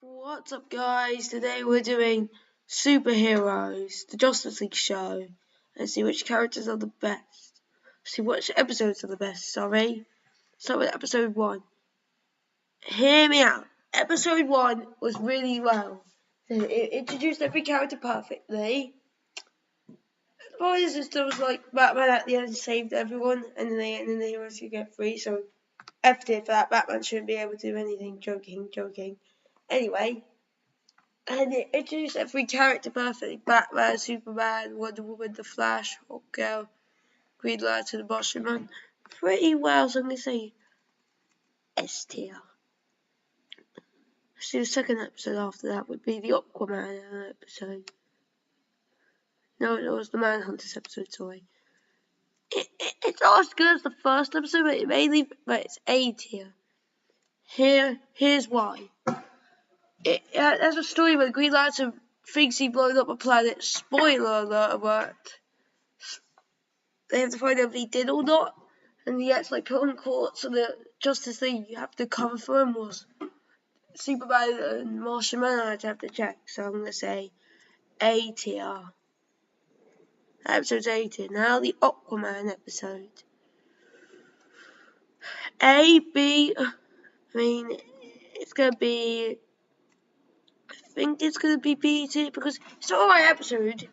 What's up, guys? Today we're doing superheroes, the Justice League show, and see which characters are the best. See which episodes are the best, sorry. Start with episode 1. Hear me out. Episode 1 was really well. It introduced every character perfectly. The point is, there was like Batman at the end saved everyone, and then the heroes could get free, so F tier for that. Batman shouldn't be able to do anything. Joking. Anyway. And it introduced every character perfectly. Batman, Superman, Wonder Woman, The Flash, Hawkgirl, Green Lantern, the Martian Man. Pretty well, so I'm going to say S tier. So the second episode after that would be the Aquaman episode. No, it was the Manhunters episode, sorry. It's not as good as the first episode, but it's A tier. Here's why. It has a story where the Green Lantern thinks he blown up a planet. Spoiler alert. They have to find out if he did or not, and he gets like put on court, so the Justice League you have to cover for him was Superman and Martian Man. I have to check, so I'm gonna say A tier. That episode's A tier. Now the Aquaman episode. A, B. I mean, it's gonna be. I think it's gonna be B tier because it's an alright episode.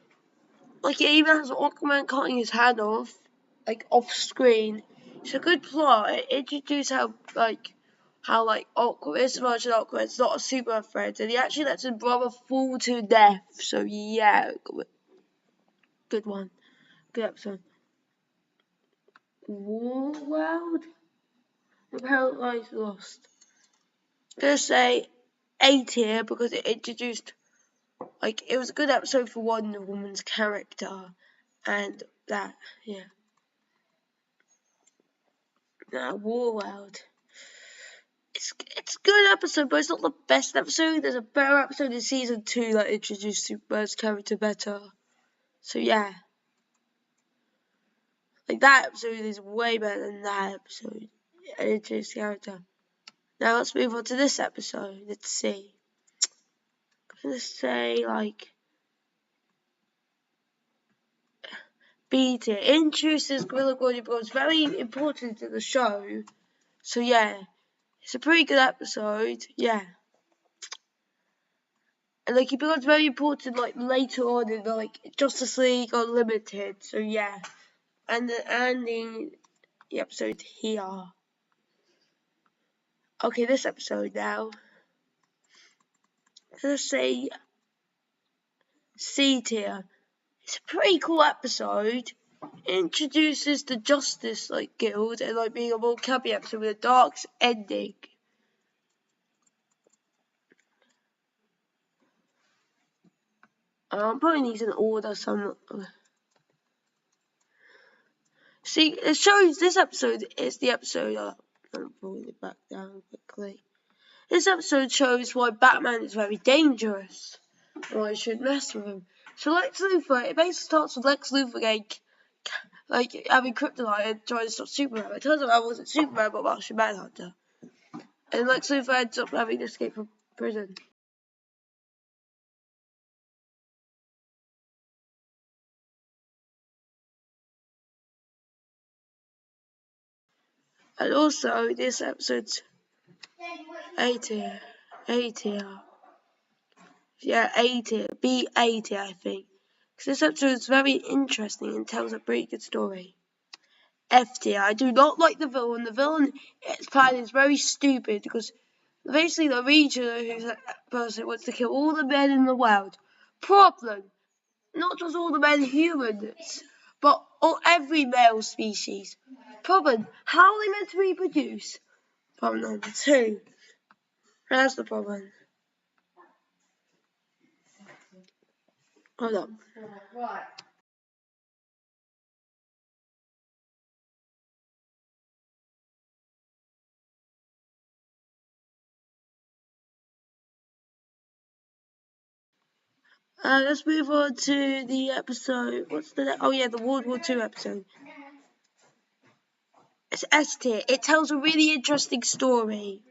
Like it even has Aquaman cutting his hand off, like off screen. It's a good plot. It introduces how Aquaman is much Aquaman. It's not a super friend, and he actually lets his brother fall to death. So yeah, good one, good episode. World, the Paradise Lost. I'm gonna say A tier because it introduced it was a good episode for Wonder Woman's character, and that yeah. Now Warworld. It's a good episode, but it's not the best episode. There's a better episode in season 2 that introduced Superman's character better. So yeah, like that episode is way better than that episode. It introduced the character. Now let's move on to this episode. Let's see. I'm gonna say B tier. Introduces Gorilla Grodd becomes very important to the show. So yeah, it's a pretty good episode. Yeah. And he becomes very important later on in Justice League Unlimited. So yeah. And the episode here. Okay, this episode now. Let's say C tier. It's a pretty cool episode. It introduces the Justice Guild and being a more campy episode with a dark ending. I'm putting these in order, so See, it shows this episode is the episode. I'm pulling it back down quickly. This episode shows why Batman is very dangerous. Why I shouldn't mess with him. So Lex Luthor, it basically starts with Lex Luthor having kryptonite and trying to stop Superman. It turns out I wasn't Superman but Martian Manhunter. And Lex Luthor ends up having to escape from prison. And also, this episode's A tier. Yeah, A tier. B A tier, I think. Because this episode is very interesting and tells a pretty good story. F tier. I do not like the villain. The villain, its plan is very stupid because basically the regional who's that person wants to kill all the men in the world. Problem. Not just all the men humans, but every male species. Problem. How are they meant to reproduce? Problem number 2. That's the problem. Hold on. Right. Let's move on to the episode. Oh yeah, the World War II episode. It's S tier. It tells a really interesting story.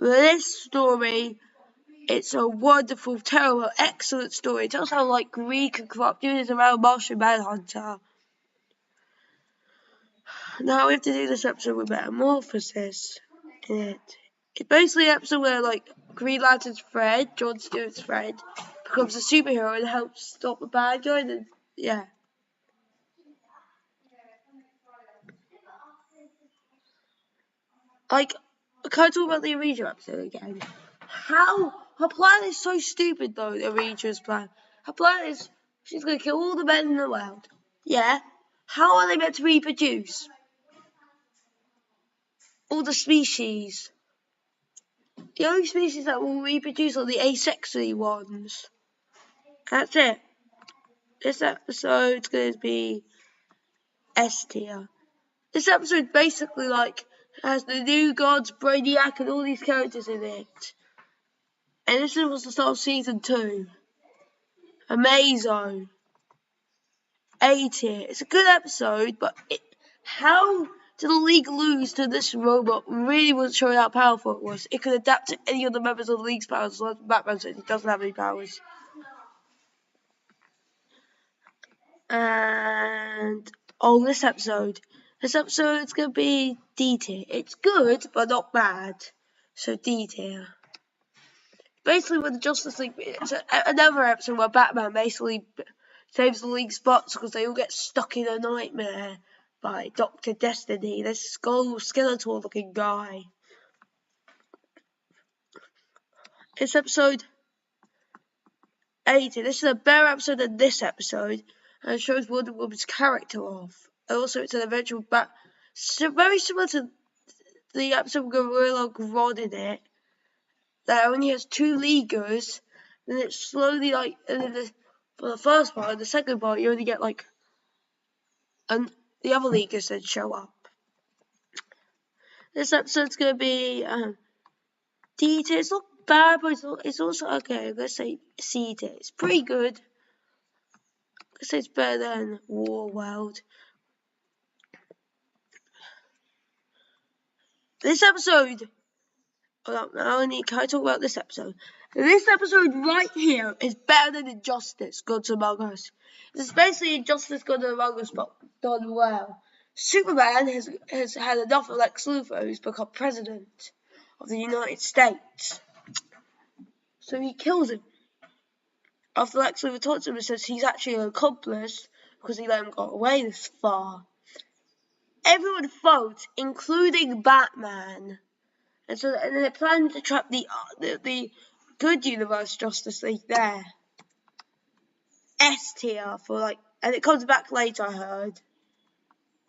This story, it's a wonderful, terrible, excellent story. It tells how like Greek and corrupt units around Martian Manhunter. Now we have to do this episode with metamorphosis in it. It's basically an episode where like Green Lantern's friend, Jon Stewart's friend, becomes a superhero and helps stop the bad guy. And yeah. Like, can I talk about the Ouija episode again? How her plan is so stupid though. The Ouija's plan. Her plan is she's gonna kill all the men in the world. Yeah. How are they meant to reproduce? All the species. The only species that will reproduce are the asexually ones. That's it. This episode's going to be S tier. This episode basically like has the new gods, Brainiac, and all these characters in it. And this was the start of season 2. Amazing. A tier. It's a good episode, but how did the League lose to this robot really wasn't showing how powerful it was. It could adapt to any of the members of the League's powers, like Batman said, he doesn't have any powers. And this episode. This episode's gonna be D tier. It's good, but not bad. So D tier. Basically, with the Justice League, it's another episode where Batman basically saves the League's spots because they all get stuck in a nightmare by Dr. Destiny, this Skeletor-looking guy. It's episode 80. This is a better episode than this episode, and it shows Wonder Woman's character off. And also, it's an eventual very similar to the episode with Gorilla Grodd in it. That only has 2 Leaguers, and it's slowly like, for the first part, and the second part, you only get like, and the other Leaguers then show up. This episode's gonna be D tier. It's not bad, but it's also okay. Let's say C tier. It's pretty good. Let's say it's better than War World. This episode. Can I talk about this episode? This episode right here is better than Injustice, Gods Among Us. This is basically Injustice, Gods Among Us, but done well. Superman has had enough of Lex Luthor, who's become president of the United States. So he kills him. After Lex Luthor taunts him and says he's actually an accomplice because he let him get away this far. Everyone votes, including Batman. And so they're planning to trap the good universe Justice League there. S tier for like, and it comes back later, I heard.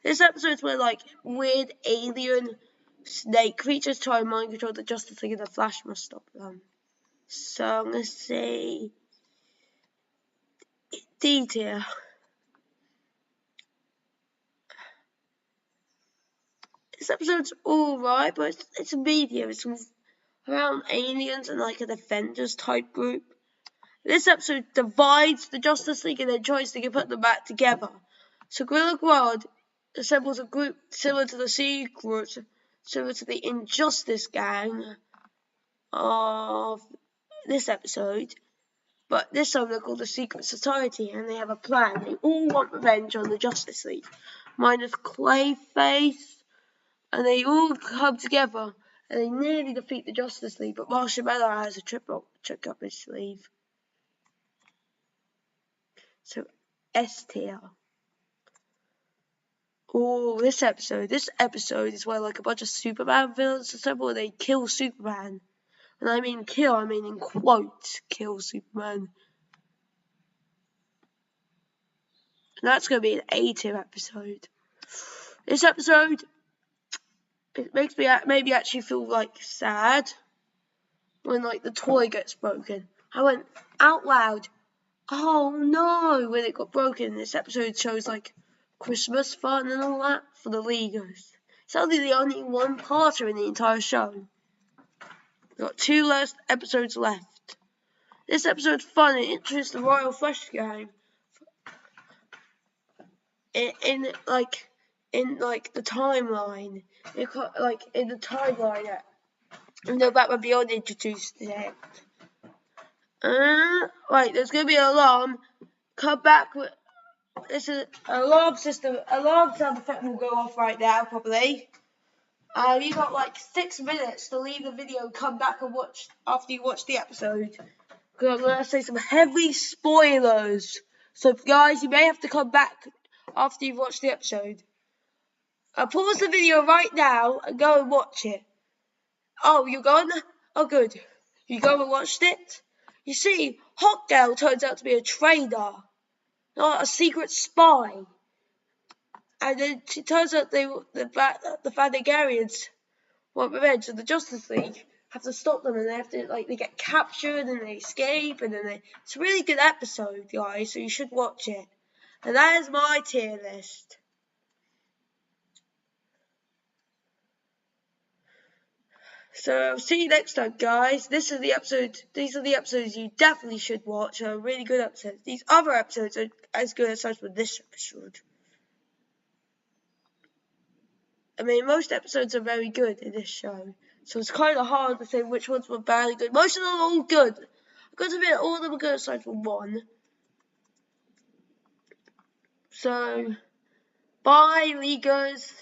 This episode's where like weird alien snake creatures try and mind control the Justice League and the Flash must stop them. So I'm gonna say D tier. This episode's alright, but it's a medium. It's around aliens and like an Avengers type group. This episode divides the Justice League and then tries to put them back together. So Gorilla Grodd assembles a group similar to the Secret, similar to the Injustice Gang of this episode. But this time they're called the Secret Society and they have a plan. They all want revenge on the Justice League. Minus Clayface. And they all come together and they nearly defeat the Justice League, but Martian Manhunter has a trick up his sleeve. So S tier. Oh, this episode is where like a bunch of Superman villains assemble and they kill Superman. And I mean kill, I mean in quotes, kill Superman. And that's going to be an A tier episode. This episode, it makes me maybe actually feel like sad when like the toy gets broken. I went out loud, oh no, when it got broken. This episode shows like Christmas fun and all that for the Leaguers. It's only the only one-parter in the entire show. We've got 2 last episodes left. This episode's fun. It introduced the Royal Flush Gang in the timeline. In the timeline No, that would be on introduced today. Right, there's going to be an alarm. Come back with... This is an alarm system. Alarm sound effect will go off right now, probably. You got like 6 minutes to leave the video and come back and watch after you watch the episode. Because I'm going to say some heavy spoilers. So, guys, you may have to come back after you've watched the episode. Pause the video right now and go and watch it. Oh, you're gone? Oh, good. You go and watched it? You see, Hotdale turns out to be a traitor, not a secret spy. And then it turns out the Vanagarians want revenge, so the Justice League have to stop them, and they have to they get captured and they escape, and then it's a really good episode, guys. So you should watch it. And that is my tier list. So I'll see you next time, guys. These are the episodes you definitely should watch. They're really good episodes. These other episodes are as good as this episode. I mean, most episodes are very good in this show, so it's kind of hard to say which ones were badly good. Most of them are all good. I've got to admit, all of them are good aside from one. So, bye, Leaguers.